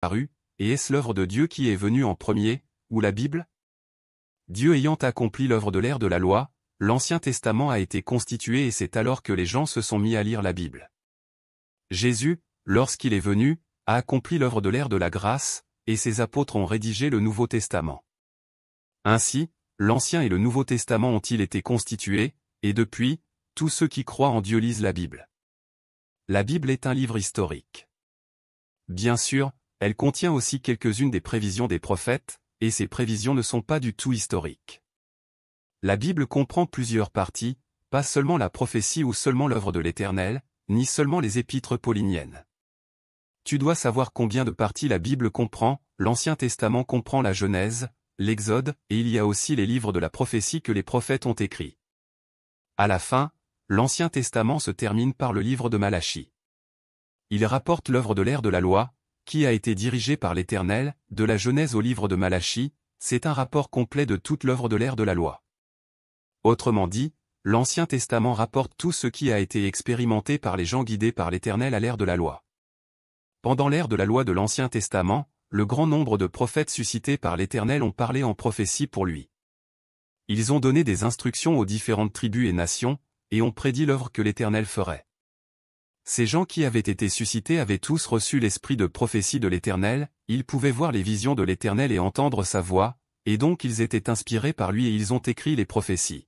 apparu, et est-ce l'œuvre de Dieu qui est venue en premier, ou la Bible? Dieu ayant accompli l'œuvre de l'ère de la loi, l'Ancien Testament a été constitué et c'est alors que les gens se sont mis à lire la Bible. Jésus, lorsqu'il est venu, a accompli l'œuvre de l'ère de la grâce, et ses apôtres ont rédigé le Nouveau Testament. Ainsi, l'Ancien et le Nouveau Testament ont-ils été constitués, et depuis, tous ceux qui croient en Dieu lisent la Bible. La Bible est un livre historique. Bien sûr, elle contient aussi quelques-unes des prévisions des prophètes, et ces prévisions ne sont pas du tout historiques. La Bible comprend plusieurs parties, pas seulement la prophétie ou seulement l'œuvre de l'Éternel, ni seulement les épîtres pauliniennes. Tu dois savoir combien de parties la Bible comprend. L'Ancien Testament comprend la Genèse, l'Exode, et il y a aussi les livres de la prophétie que les prophètes ont écrits. À la fin, l'Ancien Testament se termine par le livre de Malachie. Il rapporte l'œuvre de l'ère de la loi, qui a été dirigée par l'Éternel, de la Genèse au livre de Malachie, c'est un rapport complet de toute l'œuvre de l'ère de la loi. Autrement dit, l'Ancien Testament rapporte tout ce qui a été expérimenté par les gens guidés par l'Éternel à l'ère de la loi. Pendant l'ère de la loi de l'Ancien Testament, le grand nombre de prophètes suscités par l'Éternel ont parlé en prophétie pour lui. Ils ont donné des instructions aux différentes tribus et nations, et ont prédit l'œuvre que l'Éternel ferait. Ces gens qui avaient été suscités avaient tous reçu l'esprit de prophétie de l'Éternel, ils pouvaient voir les visions de l'Éternel et entendre sa voix, et donc ils étaient inspirés par lui et ils ont écrit les prophéties.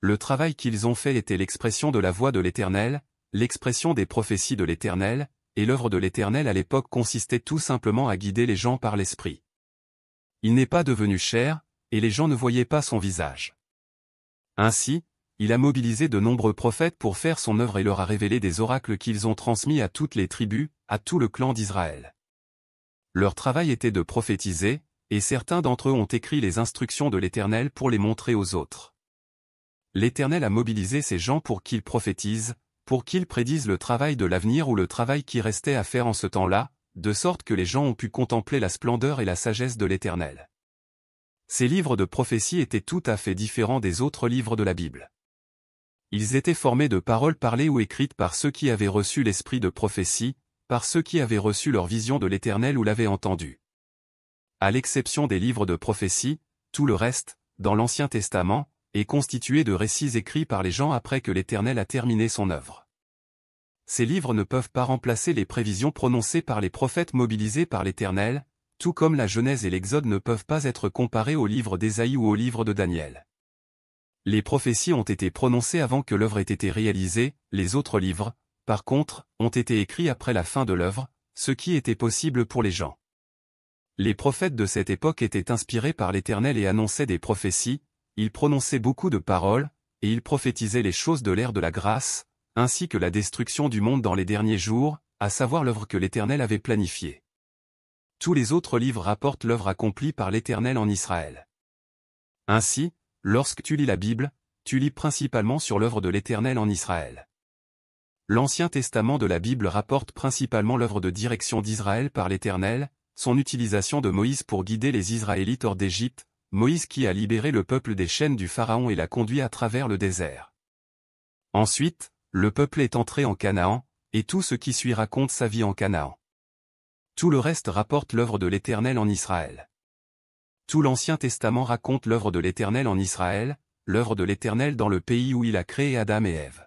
Le travail qu'ils ont fait était l'expression de la voix de l'Éternel, l'expression des prophéties de l'Éternel, et l'œuvre de l'Éternel à l'époque consistait tout simplement à guider les gens par l'Esprit. Il n'est pas devenu chair, et les gens ne voyaient pas son visage. Ainsi, il a mobilisé de nombreux prophètes pour faire son œuvre et leur a révélé des oracles qu'ils ont transmis à toutes les tribus, à tout le clan d'Israël. Leur travail était de prophétiser, et certains d'entre eux ont écrit les instructions de l'Éternel pour les montrer aux autres. L'Éternel a mobilisé ces gens pour qu'ils prophétisent, pour qu'ils prédisent le travail de l'avenir ou le travail qui restait à faire en ce temps-là, de sorte que les gens ont pu contempler la splendeur et la sagesse de l'Éternel. Ces livres de prophétie étaient tout à fait différents des autres livres de la Bible. Ils étaient formés de paroles parlées ou écrites par ceux qui avaient reçu l'esprit de prophétie, par ceux qui avaient reçu leur vision de l'Éternel ou l'avaient entendu. À l'exception des livres de prophétie, tout le reste, dans l'Ancien Testament, est constitué de récits écrits par les gens après que l'Éternel a terminé son œuvre. Ces livres ne peuvent pas remplacer les prévisions prononcées par les prophètes mobilisés par l'Éternel, tout comme la Genèse et l'Exode ne peuvent pas être comparés au livre d'Ésaïe ou au livre de Daniel. Les prophéties ont été prononcées avant que l'œuvre ait été réalisée, les autres livres, par contre, ont été écrits après la fin de l'œuvre, ce qui était possible pour les gens. Les prophètes de cette époque étaient inspirés par l'Éternel et annonçaient des prophéties, ils prononçaient beaucoup de paroles, et ils prophétisaient les choses de l'ère de la grâce, ainsi que la destruction du monde dans les derniers jours, à savoir l'œuvre que l'Éternel avait planifiée. Tous les autres livres rapportent l'œuvre accomplie par l'Éternel en Israël. Ainsi, lorsque tu lis la Bible, tu lis principalement sur l'œuvre de l'Éternel en Israël. L'Ancien Testament de la Bible rapporte principalement l'œuvre de direction d'Israël par l'Éternel, son utilisation de Moïse pour guider les Israélites hors d'Égypte, Moïse qui a libéré le peuple des chaînes du Pharaon et l'a conduit à travers le désert. Ensuite, le peuple est entré en Canaan, et tout ce qui suit raconte sa vie en Canaan. Tout le reste rapporte l'œuvre de l'Éternel en Israël. Tout l'Ancien Testament raconte l'œuvre de l'Éternel en Israël, l'œuvre de l'Éternel dans le pays où il a créé Adam et Ève.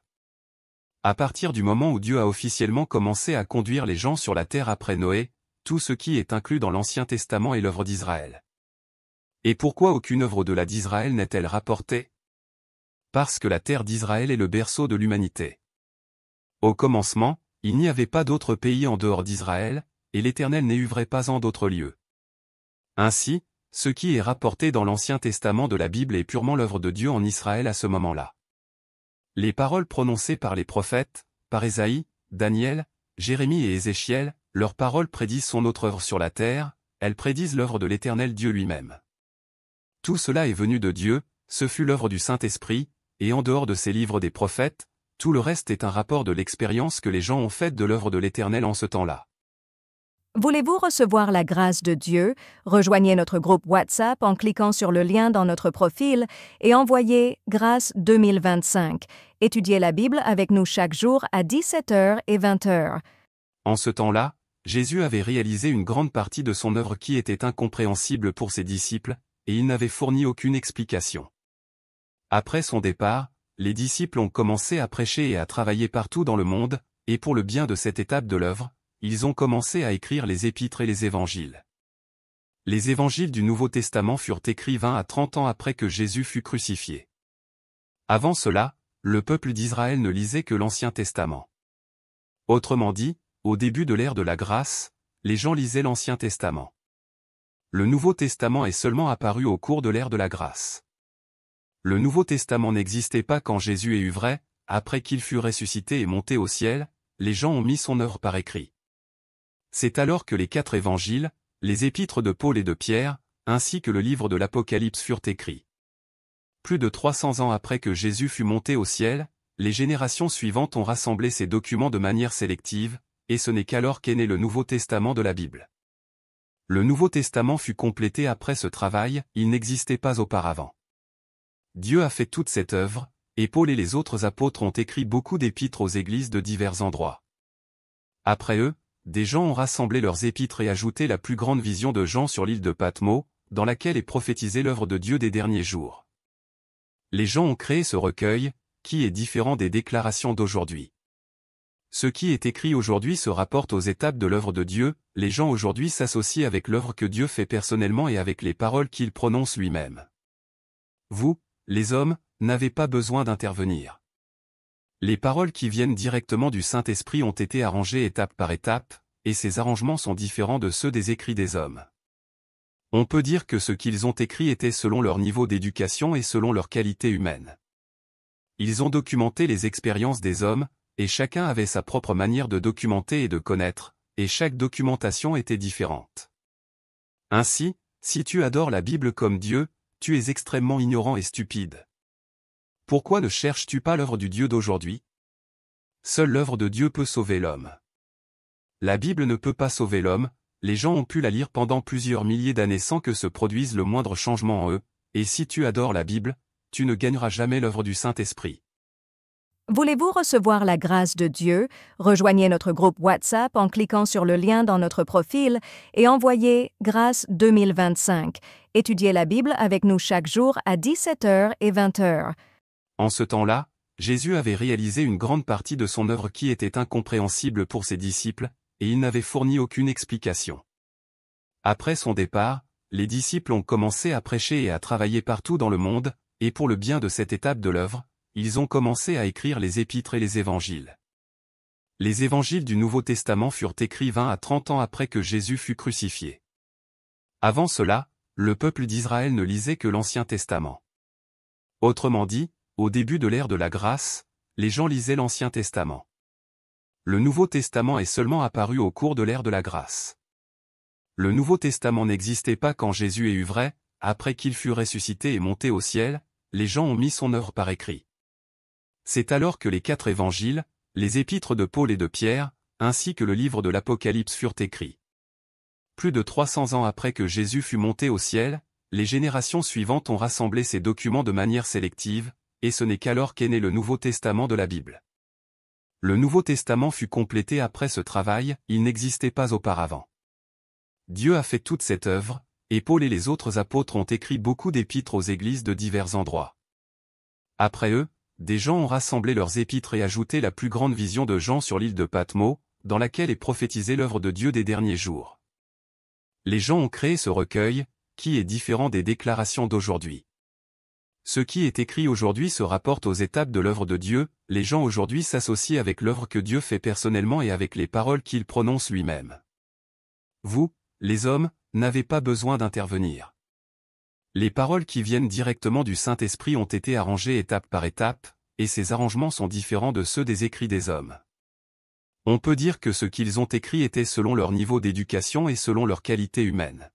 À partir du moment où Dieu a officiellement commencé à conduire les gens sur la terre après Noé, tout ce qui est inclus dans l'Ancien Testament est l'œuvre d'Israël. Et pourquoi aucune œuvre au-delà d'Israël n'est-elle rapportée? Parce que la terre d'Israël est le berceau de l'humanité. Au commencement, il n'y avait pas d'autre pays en dehors d'Israël, et l'Éternel n'œuvrait pas en d'autres lieux. Ainsi, ce qui est rapporté dans l'Ancien Testament de la Bible est purement l'œuvre de Dieu en Israël à ce moment-là. Les paroles prononcées par les prophètes, par Ésaïe, Daniel, Jérémie et Ézéchiel, leurs paroles prédisent son autre œuvre sur la terre, elles prédisent l'œuvre de l'Éternel Dieu lui-même. Tout cela est venu de Dieu, ce fut l'œuvre du Saint-Esprit, et en dehors de ces livres des prophètes, tout le reste est un rapport de l'expérience que les gens ont faite de l'œuvre de l'Éternel en ce temps-là. Voulez-vous recevoir la grâce de Dieu? Rejoignez notre groupe WhatsApp en cliquant sur le lien dans notre profil et envoyez « Grâce 2025 ». Étudiez la Bible avec nous chaque jour à 17h et 20h. En ce temps-là, Jésus avait réalisé une grande partie de son œuvre qui était incompréhensible pour ses disciples, et il n'avait fourni aucune explication. Après son départ, les disciples ont commencé à prêcher et à travailler partout dans le monde, et pour le bien de cette étape de l'œuvre, ils ont commencé à écrire les épîtres et les évangiles. Les évangiles du Nouveau Testament furent écrits 20 à 30 ans après que Jésus fut crucifié. Avant cela, le peuple d'Israël ne lisait que l'Ancien Testament. Autrement dit, au début de l'ère de la grâce, les gens lisaient l'Ancien Testament. Le Nouveau Testament est seulement apparu au cours de l'ère de la grâce. Le Nouveau Testament n'existait pas quand Jésus est vrai, après qu'il fut ressuscité et monté au ciel, les gens ont mis son œuvre par écrit. C'est alors que les 4 évangiles, les épîtres de Paul et de Pierre, ainsi que le livre de l'Apocalypse furent écrits. Plus de 300 ans après que Jésus fut monté au ciel, les générations suivantes ont rassemblé ces documents de manière sélective, et ce n'est qu'alors qu'est né le Nouveau Testament de la Bible. Le Nouveau Testament fut complété après ce travail, il n'existait pas auparavant. Dieu a fait toute cette œuvre, et Paul et les autres apôtres ont écrit beaucoup d'épîtres aux églises de divers endroits. Après eux, des gens ont rassemblé leurs épîtres et ajouté la plus grande vision de Jean sur l'île de Patmos, dans laquelle est prophétisée l'œuvre de Dieu des derniers jours. Les gens ont créé ce recueil, qui est différent des déclarations d'aujourd'hui. Ce qui est écrit aujourd'hui se rapporte aux étapes de l'œuvre de Dieu, les gens aujourd'hui s'associent avec l'œuvre que Dieu fait personnellement et avec les paroles qu'il prononce lui-même. Vous, les hommes, n'avez pas besoin d'intervenir. Les paroles qui viennent directement du Saint-Esprit ont été arrangées étape par étape, et ces arrangements sont différents de ceux des écrits des hommes. On peut dire que ce qu'ils ont écrit était selon leur niveau d'éducation et selon leur qualité humaine. Ils ont documenté les expériences des hommes, et chacun avait sa propre manière de documenter et de connaître, et chaque documentation était différente. Ainsi, si tu adores la Bible comme Dieu, tu es extrêmement ignorant et stupide. Pourquoi ne cherches-tu pas l'œuvre du Dieu d'aujourd'hui? Seule l'œuvre de Dieu peut sauver l'homme. La Bible ne peut pas sauver l'homme, les gens ont pu la lire pendant plusieurs milliers d'années sans que se produise le moindre changement en eux, et si tu adores la Bible, tu ne gagneras jamais l'œuvre du Saint-Esprit. Voulez-vous recevoir la grâce de Dieu? Rejoignez notre groupe WhatsApp en cliquant sur le lien dans notre profil et envoyez « Grâce 2025 ». Étudiez la Bible avec nous chaque jour à 17h et 20h. En ce temps-là, Jésus avait réalisé une grande partie de son œuvre qui était incompréhensible pour ses disciples, et il n'avait fourni aucune explication. Après son départ, les disciples ont commencé à prêcher et à travailler partout dans le monde, et pour le bien de cette étape de l'œuvre, ils ont commencé à écrire les épîtres et les évangiles. Les évangiles du Nouveau Testament furent écrits 20 à 30 ans après que Jésus fut crucifié. Avant cela, le peuple d'Israël ne lisait que l'Ancien Testament. Autrement dit, au début de l'ère de la grâce, les gens lisaient l'Ancien Testament. Le Nouveau Testament est seulement apparu au cours de l'ère de la grâce. Le Nouveau Testament n'existait pas quand Jésus est vrai, après qu'il fut ressuscité et monté au ciel, les gens ont mis son œuvre par écrit. C'est alors que les 4 évangiles, les épîtres de Paul et de Pierre, ainsi que le livre de l'Apocalypse furent écrits. Plus de 300 ans après que Jésus fut monté au ciel, les générations suivantes ont rassemblé ces documents de manière sélective, et ce n'est qu'alors qu'est né le Nouveau Testament de la Bible. Le Nouveau Testament fut complété après ce travail, il n'existait pas auparavant. Dieu a fait toute cette œuvre, et Paul et les autres apôtres ont écrit beaucoup d'épîtres aux églises de divers endroits. Après eux, des gens ont rassemblé leurs épîtres et ajouté la plus grande vision de Jean sur l'île de Patmos, dans laquelle est prophétisée l'œuvre de Dieu des derniers jours. Les gens ont créé ce recueil, qui est différent des déclarations d'aujourd'hui. Ce qui est écrit aujourd'hui se rapporte aux étapes de l'œuvre de Dieu, les gens aujourd'hui s'associent avec l'œuvre que Dieu fait personnellement et avec les paroles qu'il prononce lui-même. Vous, les hommes, n'avez pas besoin d'intervenir. Les paroles qui viennent directement du Saint-Esprit ont été arrangées étape par étape, et ces arrangements sont différents de ceux des écrits des hommes. On peut dire que ce qu'ils ont écrit était selon leur niveau d'éducation et selon leur qualité humaine.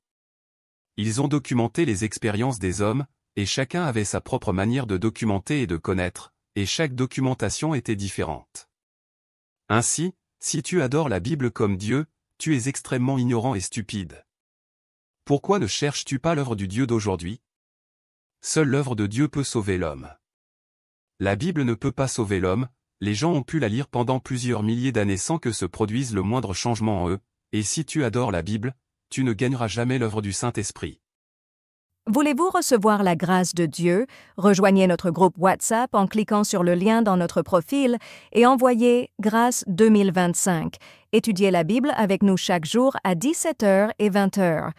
Ils ont documenté les expériences des hommes, et chacun avait sa propre manière de documenter et de connaître, et chaque documentation était différente. Ainsi, si tu adores la Bible comme Dieu, tu es extrêmement ignorant et stupide. Pourquoi ne cherches-tu pas l'œuvre du Dieu d'aujourd'hui? Seule l'œuvre de Dieu peut sauver l'homme. La Bible ne peut pas sauver l'homme, les gens ont pu la lire pendant plusieurs milliers d'années sans que se produise le moindre changement en eux, et si tu adores la Bible, tu ne gagneras jamais l'œuvre du Saint-Esprit. Voulez-vous recevoir la grâce de Dieu? Rejoignez notre groupe WhatsApp en cliquant sur le lien dans notre profil et envoyez « Grâce 2025 ». Étudiez la Bible avec nous chaque jour à 17h et 20h.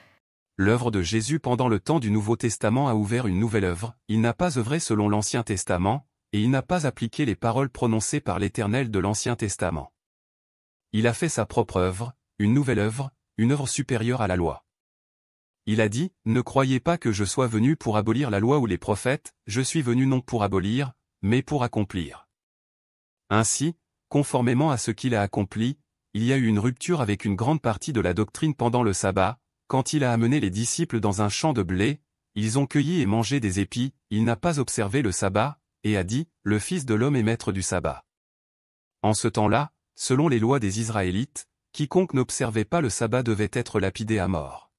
L'œuvre de Jésus pendant le temps du Nouveau Testament a ouvert une nouvelle œuvre. Il n'a pas œuvré selon l'Ancien Testament, et il n'a pas appliqué les paroles prononcées par l'Éternel de l'Ancien Testament. Il a fait sa propre œuvre, une nouvelle œuvre, une œuvre supérieure à la loi. Il a dit, « Ne croyez pas que je sois venu pour abolir la loi ou les prophètes, je suis venu non pour abolir, mais pour accomplir. » Ainsi, conformément à ce qu'il a accompli, il y a eu une rupture avec une grande partie de la doctrine pendant le sabbat. Quand il a amené les disciples dans un champ de blé, ils ont cueilli et mangé des épis, il n'a pas observé le sabbat, et a dit, « Le Fils de l'homme est maître du sabbat. » En ce temps-là, selon les lois des Israélites, quiconque n'observait pas le sabbat devait être lapidé à mort.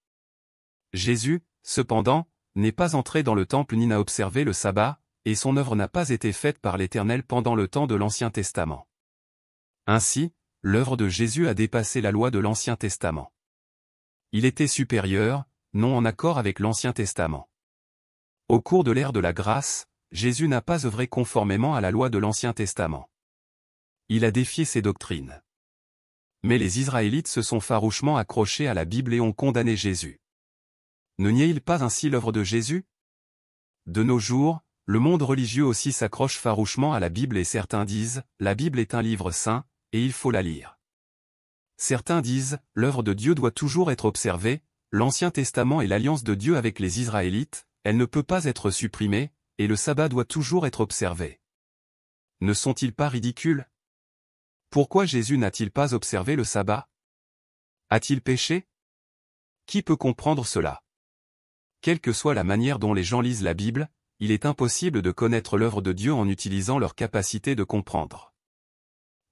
Jésus, cependant, n'est pas entré dans le temple ni n'a observé le sabbat, et son œuvre n'a pas été faite par l'Éternel pendant le temps de l'Ancien Testament. Ainsi, l'œuvre de Jésus a dépassé la loi de l'Ancien Testament. Il était supérieur, non en accord avec l'Ancien Testament. Au cours de l'ère de la grâce, Jésus n'a pas œuvré conformément à la loi de l'Ancien Testament. Il a défié ses doctrines. Mais les Israélites se sont farouchement accrochés à la Bible et ont condamné Jésus. Ne niait-il pas ainsi l'œuvre de Jésus? De nos jours, le monde religieux aussi s'accroche farouchement à la Bible et certains disent, la Bible est un livre saint, et il faut la lire. Certains disent, l'œuvre de Dieu doit toujours être observée, l'Ancien Testament est l'alliance de Dieu avec les Israélites, elle ne peut pas être supprimée, et le sabbat doit toujours être observé. Ne sont-ils pas ridicules? Pourquoi Jésus n'a-t-il pas observé le sabbat? A-t-il péché? Qui peut comprendre cela? Quelle que soit la manière dont les gens lisent la Bible, il est impossible de connaître l'œuvre de Dieu en utilisant leur capacité de comprendre.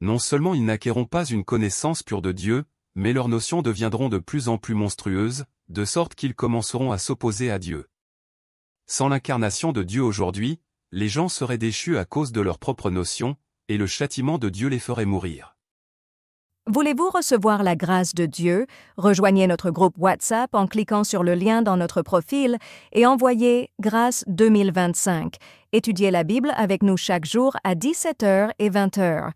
Non seulement ils n'acquerront pas une connaissance pure de Dieu, mais leurs notions deviendront de plus en plus monstrueuses, de sorte qu'ils commenceront à s'opposer à Dieu. Sans l'incarnation de Dieu aujourd'hui, les gens seraient déchus à cause de leurs propres notions, et le châtiment de Dieu les ferait mourir. Voulez-vous recevoir la grâce de Dieu? Rejoignez notre groupe WhatsApp en cliquant sur le lien dans notre profil et envoyez « Grâce 2025 ». Étudiez la Bible avec nous chaque jour à 17h et 20h.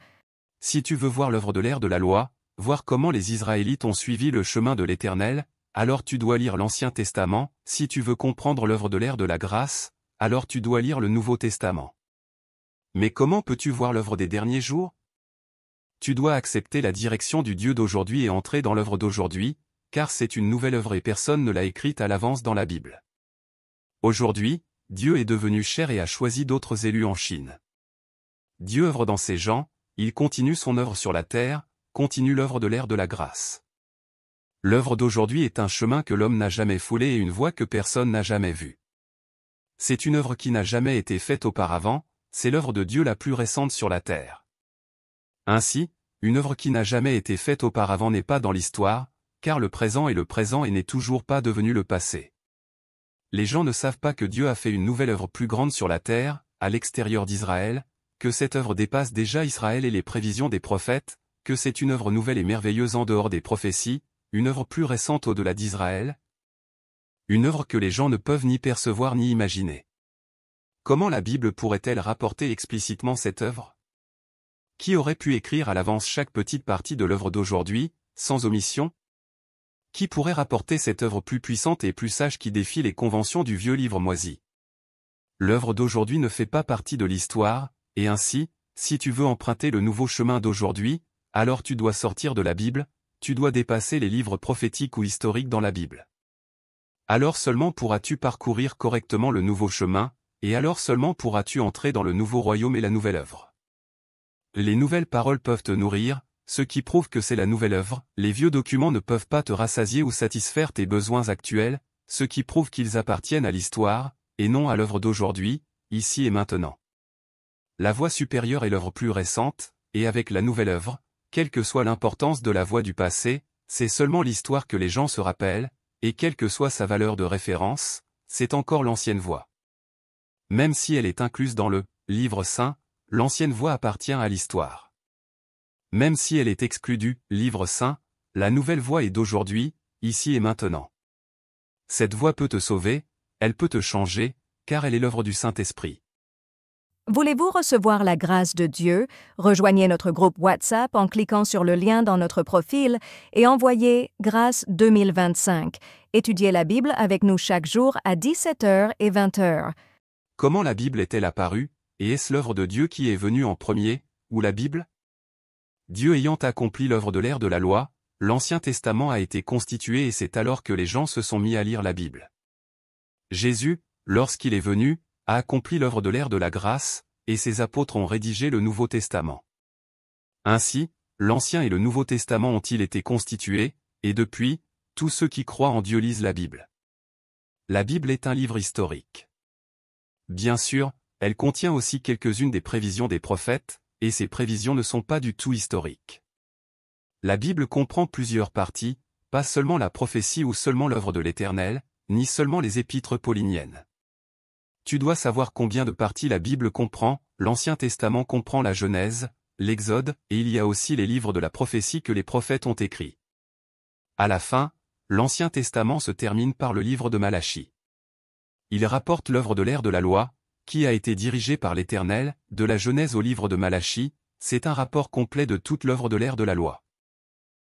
Si tu veux voir l'œuvre de l'ère de la loi, voir comment les Israélites ont suivi le chemin de l'Éternel, alors tu dois lire l'Ancien Testament. Si tu veux comprendre l'œuvre de l'ère de la grâce, alors tu dois lire le Nouveau Testament. Mais comment peux-tu voir l'œuvre des derniers jours? Tu dois accepter la direction du Dieu d'aujourd'hui et entrer dans l'œuvre d'aujourd'hui, car c'est une nouvelle œuvre et personne ne l'a écrite à l'avance dans la Bible. Aujourd'hui, Dieu est devenu chair et a choisi d'autres élus en Chine. Dieu œuvre dans ces gens, il continue son œuvre sur la terre, continue l'œuvre de l'ère de la grâce. L'œuvre d'aujourd'hui est un chemin que l'homme n'a jamais foulé et une voie que personne n'a jamais vue. C'est une œuvre qui n'a jamais été faite auparavant, c'est l'œuvre de Dieu la plus récente sur la terre. Ainsi, une œuvre qui n'a jamais été faite auparavant n'est pas dans l'histoire, car le présent est le présent et n'est toujours pas devenu le passé. Les gens ne savent pas que Dieu a fait une nouvelle œuvre plus grande sur la terre, à l'extérieur d'Israël, que cette œuvre dépasse déjà Israël et les prévisions des prophètes, que c'est une œuvre nouvelle et merveilleuse en dehors des prophéties, une œuvre plus récente au-delà d'Israël, une œuvre que les gens ne peuvent ni percevoir ni imaginer. Comment la Bible pourrait-elle rapporter explicitement cette œuvre? Qui aurait pu écrire à l'avance chaque petite partie de l'œuvre d'aujourd'hui, sans omission? Qui pourrait rapporter cette œuvre plus puissante et plus sage qui défie les conventions du vieux livre moisi? L'œuvre d'aujourd'hui ne fait pas partie de l'histoire, et ainsi, si tu veux emprunter le nouveau chemin d'aujourd'hui, alors tu dois sortir de la Bible, tu dois dépasser les livres prophétiques ou historiques dans la Bible. Alors seulement pourras-tu parcourir correctement le nouveau chemin, et alors seulement pourras-tu entrer dans le nouveau royaume et la nouvelle œuvre. Les nouvelles paroles peuvent te nourrir, ce qui prouve que c'est la nouvelle œuvre. Les vieux documents ne peuvent pas te rassasier ou satisfaire tes besoins actuels, ce qui prouve qu'ils appartiennent à l'histoire, et non à l'œuvre d'aujourd'hui, ici et maintenant. La voie supérieure est l'œuvre plus récente, et avec la nouvelle œuvre, quelle que soit l'importance de la voie du passé, c'est seulement l'histoire que les gens se rappellent, et quelle que soit sa valeur de référence, c'est encore l'ancienne voie. Même si elle est incluse dans le livre saint, l'ancienne voie appartient à l'histoire. Même si elle est exclue du livre saint, La nouvelle voie est d'aujourd'hui, ici et maintenant. Cette voie peut te sauver, elle peut te changer, car elle est l'œuvre du Saint-Esprit. Voulez-vous recevoir la grâce de Dieu? Rejoignez notre groupe WhatsApp en cliquant sur le lien dans notre profil et envoyez « Grâce 2025 ». Étudiez la Bible avec nous chaque jour à 17h et 20h. Comment la Bible est-elle apparue, et est-ce l'œuvre de Dieu qui est venue en premier, ou la Bible? Dieu ayant accompli l'œuvre de l'ère de la loi, l'Ancien Testament a été constitué et c'est alors que les gens se sont mis à lire la Bible. Jésus, lorsqu'il est venu, a accompli l'œuvre de l'ère de la grâce, et ses apôtres ont rédigé le Nouveau Testament. Ainsi, l'Ancien et le Nouveau Testament ont-ils été constitués, et depuis, tous ceux qui croient en Dieu lisent la Bible. La Bible est un livre historique. Bien sûr, elle contient aussi quelques-unes des prévisions des prophètes, et ces prévisions ne sont pas du tout historiques. La Bible comprend plusieurs parties, pas seulement la prophétie ou seulement l'œuvre de l'Éternel, ni seulement les épîtres pauliniennes. Tu dois savoir combien de parties la Bible comprend. L'Ancien Testament comprend la Genèse, l'Exode, et il y a aussi les livres de la prophétie que les prophètes ont écrits. À la fin, l'Ancien Testament se termine par le livre de Malachie. Il rapporte l'œuvre de l'ère de la loi, qui a été dirigée par l'Éternel, de la Genèse au livre de Malachie. C'est un rapport complet de toute l'œuvre de l'ère de la loi.